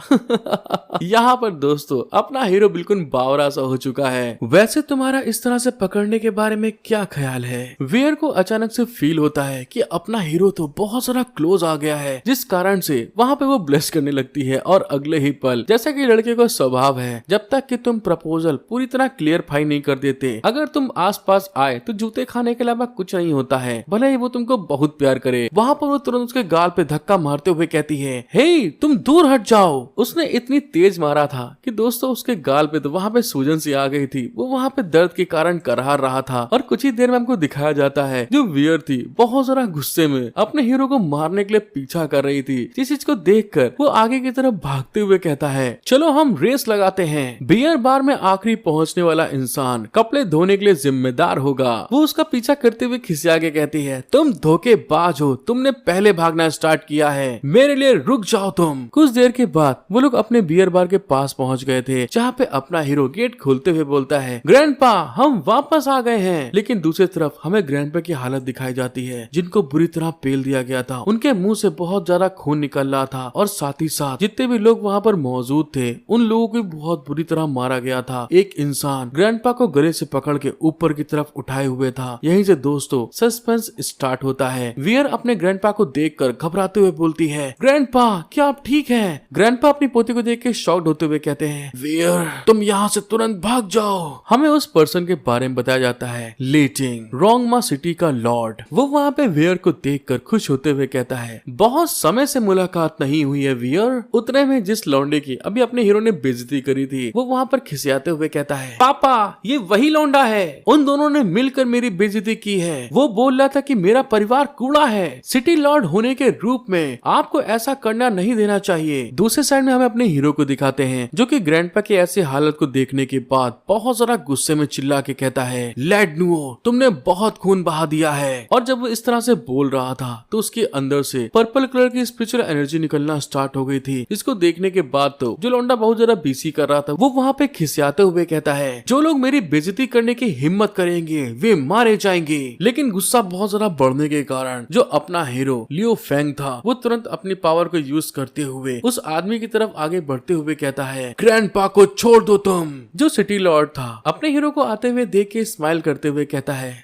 यहाँ पर दोस्तों अपना हीरो बिल्कुल बावरा सा हो चुका है। वैसे तुम्हारा इस तरह से पकड़ने के बारे में क्या ख्याल है? वियर को अचानक से फील होता है कि अपना हीरो तो बहुत सारा क्लोज आ गया है, जिस कारण से वहाँ पे वो ब्लेस करने लगती है। और अगले ही पल, जैसा कि लड़के का स्वभाव है, जब तक कि तुम प्रपोजल पूरी तरह क्लियरफाई नहीं कर देते, अगर तुम आसपास आए तो जूते खाने के अलावा कुछ नहीं होता है, भले ही वो तुमको बहुत प्यार करे। वहाँ पर वो तुरंत उसके गाल पे धक्का मारते हुए कहती है, हे तुम दूर हट जाओ। उसने इतनी तेज मारा था कि दोस्तों उसके गाल पे तो वहाँ पे सूजन सी आ गई थी। वो वहाँ पे दर्द के कारण करहार रहा था। और कुछ ही देर में हमको दिखाया जाता है जो वियर थी बहुत सारा गुस्से में अपने हीरो को मारने के लिए पीछा कर रही थी। जिस चीज को देखकर वो आगे की तरफ भागते हुए कहता है, चलो हम रेस लगाते हैं। बियर बार में आखिरी पहुंचने वाला इंसान कपड़े धोने के लिए जिम्मेदार होगा। वो उसका पीछा करते हुए खिसिया के कहती है, तुम धोखेबाज हो, तुमने पहले भागना स्टार्ट किया है, मेरे लिए रुक जाओ तुम। कुछ देर के बाद वो लोग अपने बियर बार के पास पहुंच गए थे, जहाँ पे अपना हीरो गेट खोलते हुए बोलता है, ग्रैंडपा हम वापस आ गए हैं। लेकिन दूसरी तरफ हमें ग्रैंडपा की हालत दिखाई जाती है, जिनको बुरी तरह पेल दिया गया था। उनके मुंह से बहुत ज्यादा खून निकल रहा था और साथ ही साथ जितने भी लोग वहाँ पर मौजूद थे उन लोगों को बहुत बुरी तरह मारा गया था। एक इंसान ग्रैंडपा को गले से पकड़ के ऊपर की तरफ उठाए हुए था। यहीं से दोस्तों सस्पेंस स्टार्ट होता है। वियर अपने ग्रैंडपा को देखकर घबराते हुए बोलती है, ग्रैंडपा क्या आप ठीक हैं? ग्रैंडपा अपनी पोती को देख के शॉक्ड होते हुए कहते हैं, वियर तुम यहाँ से तुरंत भाग जाओ। हमें उस पर्सन के बारे में बताया जाता है, लीटिंग रोंगमा सिटी का लॉर्ड। वो वहाँ पे वियर को देखकर खुश होते हुए कहता है, बहुत समय से मुलाकात नहीं हुई है वियर। उतने में जिस लौंडे की अभी अपने हीरो ने बेइज्जती करी थी वो वहाँ पर खिसियाते हुए कहता है, पापा ये वही लौंडा है, उन दोनों ने मिलकर मेरी बेइज्जती की है। वो बोल रहा था कि मेरा परिवार कूड़ा है। सिटी लॉर्ड होने के रूप में आपको ऐसा करना नहीं देना चाहिए। दूसरे साइड में हमें अपने हीरो को दिखाते हैं, जो कि ग्रैंडपा की ऐसी हालत को देखने के बाद बहुत ज्यादा गुस्से में चिल्ला के कहता है, लैडनुओ तुमने बहुत खून बहा दिया है। और जब वो इस तरह से बोल रहा था तो उसके अंदर से पर्पल कलर की स्पिरिचुअल एनर्जी निकलना स्टार्ट हो गई थी, जिसको देखने के बाद तो जो लौंडा बहुत ज्यादा बीसी कर रहा था वो वहाँ पे खिसियाते हुए कहता है, जो लोग मेरी बेइज्जती करने की हिम्मत करेंगे वे मारे जाएंगे। लेकिन गुस्सा बहुत ज्यादा बढ़ने के कारण जो अपना हीरो लियो फेंग था वो तुरंत अपनी पावर को यूज करते हुए उस आदमी की तरफ आगे बढ़ते हुए कहता है, ग्रैंडपा को छोड़ दो तुम। जो सिटी लॉर्ड था अपने हीरो को आते हुए देख के स्माइल करते हुए कहता है,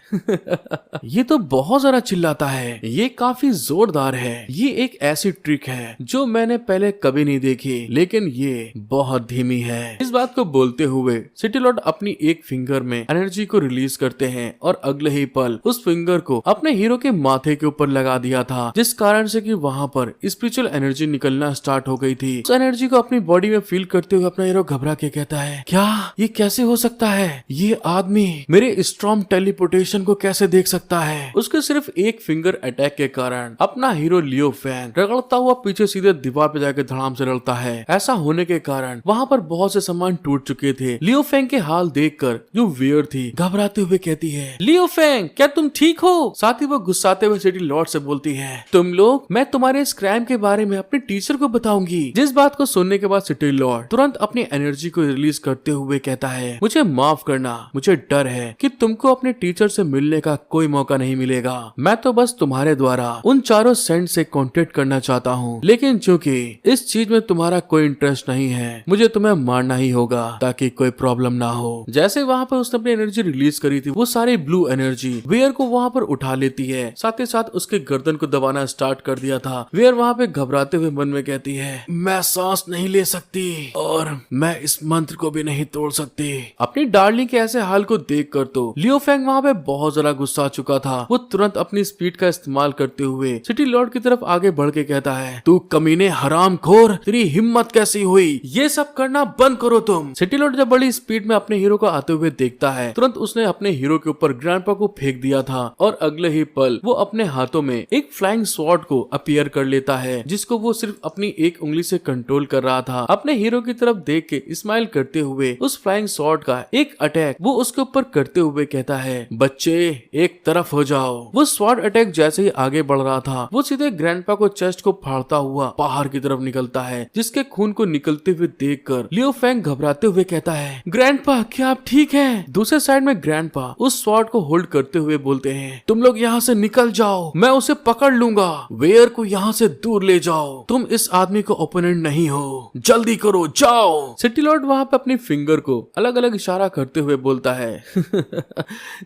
ये तो बहुत ज्यादा चिल्लाता है, ये काफी जोरदार है। ये एक ऐसी ट्रिक है जो मैंने पहले कभी नहीं देखी, लेकिन ये बहुत धीमी है। इस बात को बोलते हुए सिटी लॉर्ड अपनी एक फिंगर में एनर्जी को रिलीज करते हैं और अगले ही पल उस फिंगर को अपने हीरो के माथे के ऊपर लगा दिया था, जिस कारण से कि वहाँ पर स्पिरिचुअल एनर्जी निकलना स्टार्ट हो गई थी। उस एनर्जी को अपनी बॉडी में फील करते हुए अपना हीरो घबरा के कहता है, क्या ये कैसे हो सकता है? ये आदमी मेरे स्ट्रॉन्ग टेलीपोर्टेशन को कैसे देख सकता है? उसके सिर्फ एक फिंगर अटैक के कारण अपना हीरो लियो फेंग रगड़ता हुआ पीछे सीधे दीवार पे जाकर जाके धड़ाम से लड़ता है। ऐसा होने के कारण वहाँ पर बहुत से सामान टूट चुके थे। लियो फेंग के हाल देखकर जो वेयर थी घबराते हुए कहती है, लियो फेंग क्या तुम ठीक हो? साथ ही वो गुस्साते हुए सिटी लॉर्ड से बोलती है, तुम लोग, मैं तुम्हारे इस क्राइम के बारे में अपने टीचर को बताऊंगी। जिस बात को सुनने के बाद सिटी लॉर्ड तुरंत अपनी एनर्जी को रिलीज करते हुए कहता है, मुझे माफ करना, मुझे डर है कि तुमको अपने टीचर से मिलने का कोई मौका नहीं मिलेगा। मैं तो बस तुम्हारे द्वारा उन चारों सेंट से कांटेक्ट करना चाहता हूँ, लेकिन चूंकि इस चीज में तुम्हारा कोई इंटरेस्ट नहीं है, मुझे तुम्हें मारना ही होगा ताकि कोई प्रॉब्लम ना हो। जैसे वहाँ पर उसने अपनी एनर्जी रिलीज करी थी, वो सारी ब्लू एनर्जी वेयर को वहाँ पर उठा लेती है। साथ ही साथ उसके गर्दन को दबाना स्टार्ट कर दिया था। वेयर वहाँ पे घबराते हुए मन में कहती है, मैं सांस नहीं ले सकती और मैं इस मंत्र को भी नहीं तोड़ सकती। अपनी डार्लिंग के ऐसे हाल को देखकर तो लियो फेंग वहाँ पे बहुत ज्यादा गुस्सा आ चुका था। वो तुरंत अपनी स्पीड का इस्तेमाल करते हुए सिटी लॉर्ड की तरफ आगे बढ़ के कहता है, तू कमीने हरामखोर, तेरी हिम्मत कैसी हुई? ये सब करना बंद करो तुम। सिटी लॉर्ड जब बड़ी स्पीड में अपने हीरो को आते हुए देखता है, तुरंत उसने अपने हीरो के ऊपर ग्रैंडपा को फेंक दिया था और अगले ही पल वो अपने हाथों में एक फ्लाइंग स्वॉर्ड को अपीयर कर लेता है, जिसको वो सिर्फ अपनी एक उंगली से कंट्रोल कर रहा था। अपने हीरो की तरफ देख के स्माइल करते हुए उस फ्लाइंग स्वॉर्ड का एक अटैक वो उसके ऊपर करते हुए कहता है, बच्चे एक तरफ हो जाओ। वो स्वॉर्ड अटैक जैसे ही आगे बढ़ रहा था, वो सीधे ग्रैंडपा को चेस्ट को फाड़ता हुआ बाहर की तरफ निकलता है, जिसके खून को निकलते हुए देखकर लियो फेंग घबराते हुए कहता है, ग्रैंडपा क्या आप ठीक हैं? दूसरे साइड में ग्रैंडपा उस स्वॉर्ड को होल्ड करते हुए बोलते हैं, तुम लोग यहाँ से निकल जाओ, मैं उसे पकड़ लूंगा। वेयर को यहाँ से दूर ले जाओ, तुम इस आदमी को ओपोनेंट नहीं हो, जल्दी करो, जाओ। सिटी लॉर्ड वहाँ पे अपनी फिंगर को अलग अलग इशारा करते हुए बोलता है,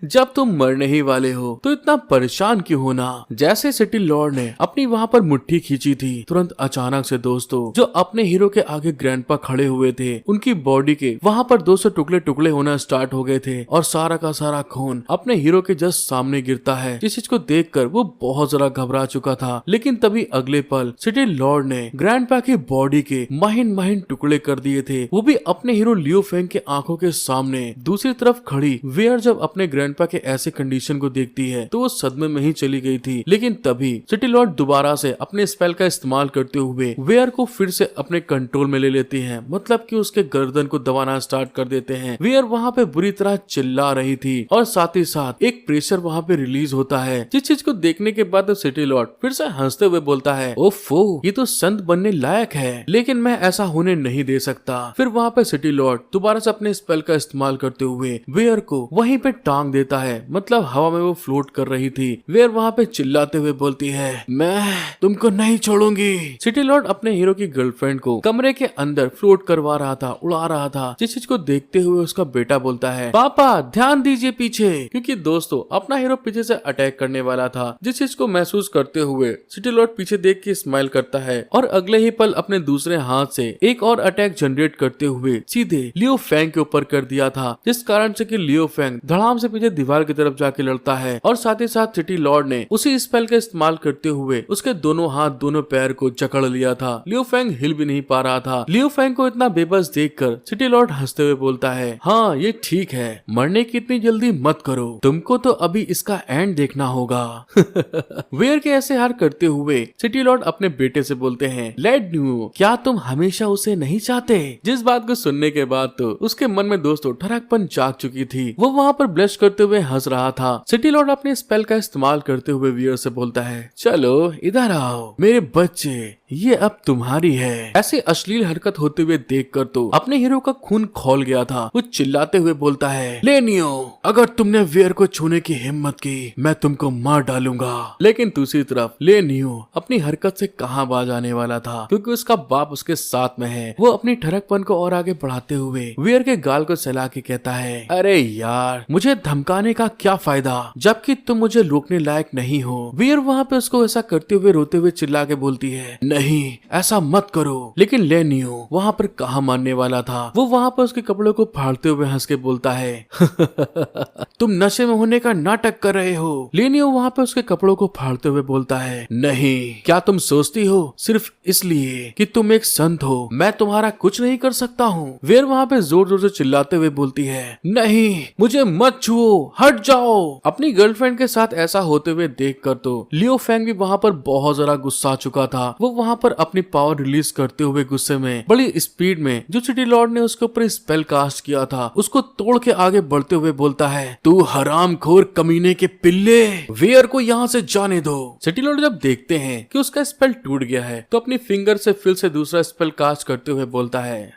जब तुम मरने ही वाले हो तो इतना परेशान क्यों होना? जैसे सिटी लॉर्ड ने अपनी वहाँ पर मुट्ठी खींची थी, तुरंत अचानक से दोस्तों जो अपने हीरो के आगे ग्रैंडपा खड़े हुए थे, उनकी बॉडी के वहाँ पर 200 टुकड़े टुकड़े होना स्टार्ट हो गए थे और सारा का सारा खून अपने हीरो के जस्ट सामने गिरता है, जिस चीज को देखकर वो बहुत ज्यादा घबरा चुका था। लेकिन तभी अगले पल सिटी लॉर्ड ने ग्रैंडपा की बॉडी के महीन महीन टुकड़े कर दिए थे, वो भी अपने हीरो लियो फेंग के आंखों के सामने। दूसरी तरफ खड़ी वेयर जब अपने ग्रैंडपा के ऐसे कंडीशन को देखती है तो वो सदमे में ही चली गई थी। लेकिन तभी सिटी लॉर्ड दोबारा से अपने स्पेल का इस्तेमाल करते हुए वेयर को फिर से अपने कंट्रोल में ले लेती हैं, मतलब कि उसके गर्दन को दबाना स्टार्ट कर देते हैं। वेयर वहाँ पे बुरी तरह चिल्ला रही थी और साथ ही साथ एक प्रेशर वहाँ पे रिलीज होता है, जिस चीज को देखने के बाद सिटी लॉर्ड फिर से हंसते हुए बोलता है, ओफो ये तो संत बनने लायक है, लेकिन मैं ऐसा होने नहीं दे सकता। फिर वहाँ पे सिटी लॉर्ड दोबारा से अपने स्पेल का इस्तेमाल करते हुए वेयर को वहीं पे टांग देता है, मतलब हवा में वो फ्लोट कर रही थी। वेयर वहाँ पे चिल्लाते हुए बोलती है, मैं तुमको नहीं छोड़ूंगी। सिटी लॉर्ड अपने हीरो की गर्लफ्रेंड को कमरे के अंदर फ्लोट करवा रहा था, उड़ा रहा था, जिस चीज को देखते हुए उसका बेटा बोलता है, पापा ध्यान दीजिए पीछे, क्योंकि दोस्तों अपना हीरो पीछे से अटैक करने वाला था। जिस चीज को महसूस करते हुए सिटी लॉर्ड पीछे देख के स्माइल करता है और अगले ही पल अपने दूसरे हाथ से एक और अटैक जनरेट करते हुए सीधे लियो फेंग के ऊपर कर दिया था, जिस कारण से कि लियो फेंग धड़ाम से पीछे दीवार की तरफ जाके लड़ता है और साथ ही साथ सिटी लॉर्ड ने उसी स्पेल का इस्तेमाल करते हुए उसके दोनों हाथ दोनों पैर को जकड़ लिया था। लियो फेंग हिल भी नहीं पा रहा था। लियो फेंग को इतना बेबस देखकर सिटी लॉर्ड हंसते हुए बोलता है, हाँ ये ठीक है, मरने की इतनी जल्दी मत करो, तुमको तो अभी इसका एंड देखना होगा। वेयर के ऐसे हार करते हुए सिटी लॉर्ड अपने बेटे से बोलते हैं, लेट न्यू क्या तुम हमेशा उसे नहीं चाहते? जिस बात को सुनने के बाद तो उसके मन में दोस्तों ठरकपन जाग चुकी थी। वो वहाँ पर ब्लश करते हुए हंस रहा था। सिटी लॉर्ड अपने स्पेल का इस्तेमाल करते हुए वेयर से बोलता है, चलो इधर आओ मेरे बच्चे, ये अब तुम्हारी है। ऐसी अश्लील हरकत होते हुए देखकर तो अपने हीरो का खून खौल गया था। वो चिल्लाते हुए बोलता है, लेनियो अगर तुमने वेयर को छूने की हिम्मत की मैं तुमको मार डालूंगा। लेकिन दूसरी तरफ लेनियो अपनी हरकत से कहां बाज आने वाला था, क्योंकि उसका बाप उसके साथ में है। वो अपनी ठरकपन को और आगे बढ़ाते हुए वेयर के गाल को सहला के कहता है, अरे यार मुझे धमकाने का क्या फायदा जबकि तुम मुझे रोकने लायक नहीं हो। वेयर वहाँ पे उसको ऐसा करते हुए रोते हुए चिल्ला के बोलती है, नहीं ऐसा मत करो। लेकिन लेनियो वहाँ पर कहाँ मानने वाला था। वो वहाँ पर उसके कपड़ों को फाड़ते हुए हंस के बोलता है, तुम नशे में होने का नाटक कर रहे हो। लेनियो वहाँ पे उसके कपड़ों को फाड़ते हुए बोलता है, नहीं क्या तुम सोचती हो सिर्फ इसलिए कि तुम एक संत हो मैं तुम्हारा कुछ नहीं कर सकता हूँ। वेयर वहाँ पे जोर जोर से चिल्लाते हुए बोलती है, नहीं मुझे मत छुओ, हट जाओ। अपनी गर्लफ्रेंड के साथ ऐसा होते हुए देखकर तो लियो फेंग भी वहाँ पर बहुत ज्यादा गुस्सा चुका था। वो वहाँ पर अपनी पावर रिलीज करते हुए गुस्से में बड़ी स्पीड में जो सिटी लॉर्ड ने उसके ऊपर स्पेल कास्ट किया था उसको तोड़ के आगे बढ़ते हुए बोलता है, तू हरामखोर कमीने के पिल्ले, वेयर को यहाँ से जाने दो। सिटी लॉर्ड जब देखते हैं कि उसका स्पेल टूट गया है तो अपनी फिंगर से फिर से दूसरा स्पेल कास्ट करते हुए बोलता है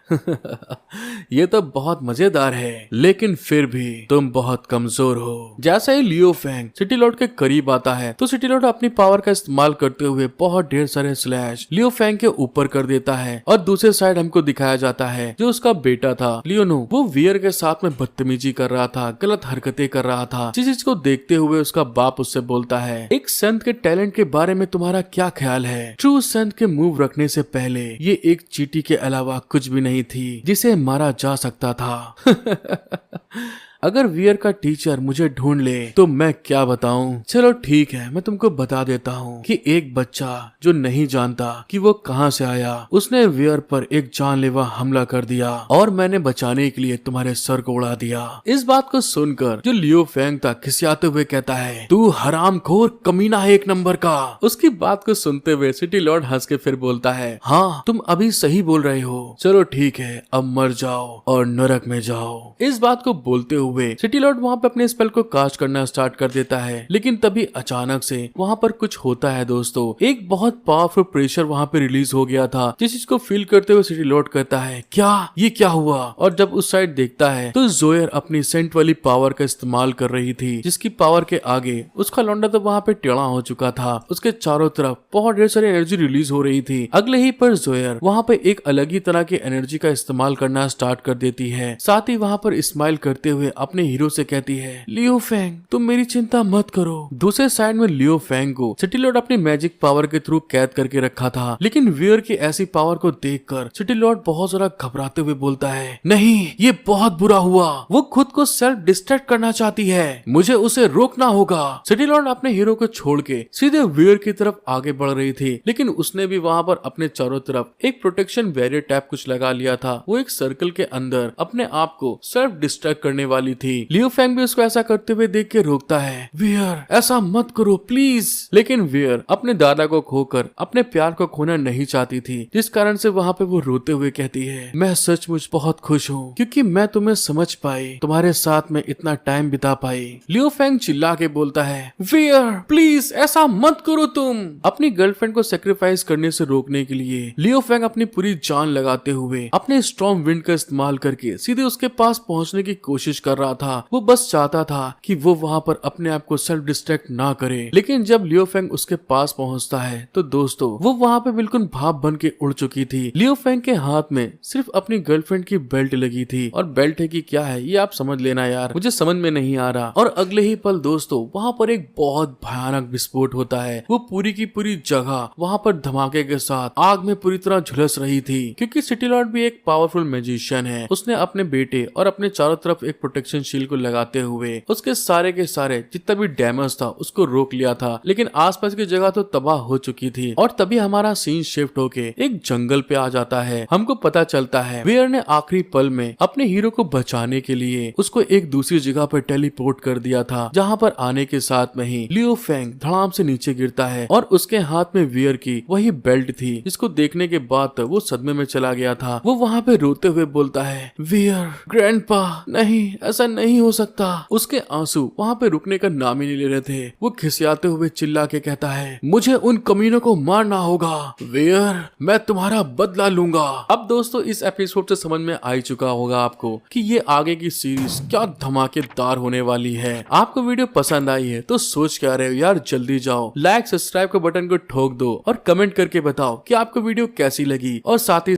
ये तो बहुत मजेदार है, लेकिन फिर भी तुम बहुत कमजोर हो। जैसे ही लियो फेंग सिटी लॉर्ड के करीब आता है तो सिटी लॉर्ड अपनी पावर का इस्तेमाल करते हुए बहुत ढेर सारे स्लैश लियो फेंग के ऊपर कर देता है और दूसरे साइड हमको दिखाया जाता है जो उसका बेटा था लियोनो, वो वियर के साथ में बदतमीजी कर रहा था, गलत हरकतें कर रहा था। जिस चीज को देखते हुए उसका बाप उससे बोलता है, एक संत के टैलेंट के बारे में तुम्हारा क्या ख्याल है? ट्रू संत के मूव रखने से पहले ये एक चींटी के अलावा कुछ भी नहीं थी जिसे मारा जा सकता था। अगर वियर का टीचर मुझे ढूंढ ले तो मैं क्या बताऊं? चलो ठीक है, मैं तुमको बता देता हूँ कि एक बच्चा जो नहीं जानता कि वो कहाँ से आया, उसने वियर पर एक जानलेवा हमला कर दिया और मैंने बचाने के लिए तुम्हारे सर को उड़ा दिया। इस बात को सुनकर जो लियो फेंग था खिसियाते हुए कहता है, तू हरामखोर कमीना है एक नंबर का। उसकी बात को सुनते हुए सिटी लॉर्ड हंस के फिर बोलता है, हाँ तुम अभी सही बोल रहे हो, चलो ठीक है अब मर जाओ और नरक में जाओ। इस बात को बोलते हुए सिटी लॉर्ड वहाँ पे अपने स्पेल को कास्ट करना स्टार्ट कर देता है, लेकिन तभी अचानक से वहाँ पर कुछ होता है दोस्तों। एक बहुत पावरफुल प्रेशर वहाँ पे रिलीज हो गया था, जिस चीज को फील करते हुए सिटी लॉर्ड कहता है, क्या ये क्या हुआ? और जब उस साइड देखता है तो जोयर अपनी सेंट वाली पावर का इस्तेमाल कर रही थी, जिसकी पावर के आगे उसका लौंडा तो वहाँ पे टेढ़ा हो चुका था। उसके चारों तरफ बहुत ढेर सारी एनर्जी रिलीज हो रही थी। अगले ही पर जोयर वहाँ पे एक अलग ही तरह की एनर्जी का इस्तेमाल करना स्टार्ट कर देती है। साथ ही वहाँ पर स्माइल करते हुए अपने हीरो से कहती है, लियो फेंग तुम मेरी चिंता मत करो। दूसरे साइड में लियो फेंग को सिटी लॉर्ड अपनी मैजिक पावर के थ्रू कैद करके रखा था, लेकिन वियर की ऐसी पावर को देखकर सिटी लॉर्ड बहुत ज्यादा घबराते हुए बोलता है, नहीं ये बहुत बुरा हुआ, वो खुद को सेल्फ डिस्ट्रैक्ट करना चाहती है, मुझे उसे रोकना होगा। सिटी लॉर्ड अपने हीरो को छोड़ के सीधे वियर की तरफ आगे बढ़ रही थी, लेकिन उसने भी वहाँ पर अपने चारों तरफ एक प्रोटेक्शन बैरियर टाइप कुछ लगा लिया था। वो एक सर्कल के अंदर अपने आप को सेल्फ डिस्ट्रैक्ट करने वाली थी। लियो फेंग भी उसको ऐसा करते हुए देख के रोकता है, वियर ऐसा मत करो प्लीज। लेकिन वियर अपने दादा को खोकर अपने प्यार को खोना नहीं चाहती थी, जिस कारण से वहाँ पे वो रोते हुए कहती है, मैं सचमुच बहुत खुश हूँ क्योंकि मैं तुम्हें समझ पाई, तुम्हारे साथ में इतना टाइम बिता पाई। लियो फेंग चिल्ला के बोलता है, वियर प्लीज ऐसा मत करो तुम। अपनी गर्लफ्रेंड को सेक्रीफाइस करने से रोकने के लिए लियो फेंग अपनी पूरी जान लगाते हुए अपने स्ट्रॉन्ग विंड का इस्तेमाल करके सीधे उसके पास पहुंचने की कोशिश कर रहा था। वो बस चाहता था कि वो वहाँ पर अपने आप को सेल्फ डिस्ट्रैक्ट ना करे। लेकिन जब लियो फेंग उसके पास पहुँचता है तो दोस्तों वो वहाँ पे बिल्कुल भाप बन के उड़ चुकी थी। लियो फेंग के हाथ में सिर्फ अपनी गर्लफ्रेंड की बेल्ट लगी थी, और बेल्ट है कि क्या है ये आप समझ लेना यार, मुझे समझ में नहीं आ रहा। और अगले ही पल दोस्तों वहाँ पर एक बहुत भयानक विस्फोट होता है। वो पूरी की पूरी जगह वहाँ पर धमाके के साथ आग में पूरी तरह झुलस रही थी, क्योंकि सिटी लॉर्ड भी एक पावरफुल मैजिशियन है। उसने अपने बेटे और अपने चारों तरफ एक प्रोटेक्शन शील्ड को लगाते हुए उसके सारे के सारे जितना भी डैमेज था उसको रोक लिया था, लेकिन आसपास की जगह तो तबाह हो चुकी थी। और तभी हमारा सीन शिफ्ट होके एक जंगल पे आ जाता है। हमको पता चलता है वियर ने आखिरी पल में अपने हीरो को बचाने के लिए उसको एक दूसरी जगह पर टेलीपोर्ट कर दिया था, जहाँ पर आने के साथ में ही लियो फेंग धड़ाम से नीचे गिरता है और उसके हाथ में वियर की वही बेल्ट थी, जिसको देखने के बाद वो सदमे में चला गया था। वो वहाँ पे रोते हुए बोलता है, वियर ग्रैंडपा नहीं ऐसा नहीं हो सकता। उसके आंसू वहाँ पे रुकने का नाम ही नहीं ले रहे थे। वो खिसियाते हुए चिल्ला के कहता है, मुझे उन कमीनों को मारना होगा, वियर मैं तुम्हारा बदला लूंगा। अब दोस्तों इस एपिसोड से समझ में आ चुका होगा आपको कि ये आगे की सीरीज क्या धमाकेदार होने वाली है। आपको वीडियो पसंद आई है तो सोच क्या रहे हो यार, जल्दी जाओ लाइक सब्सक्राइब के बटन को ठोक दो और कमेंट करके बताओ कि आपको वीडियो कैसी लगी, और साथ ही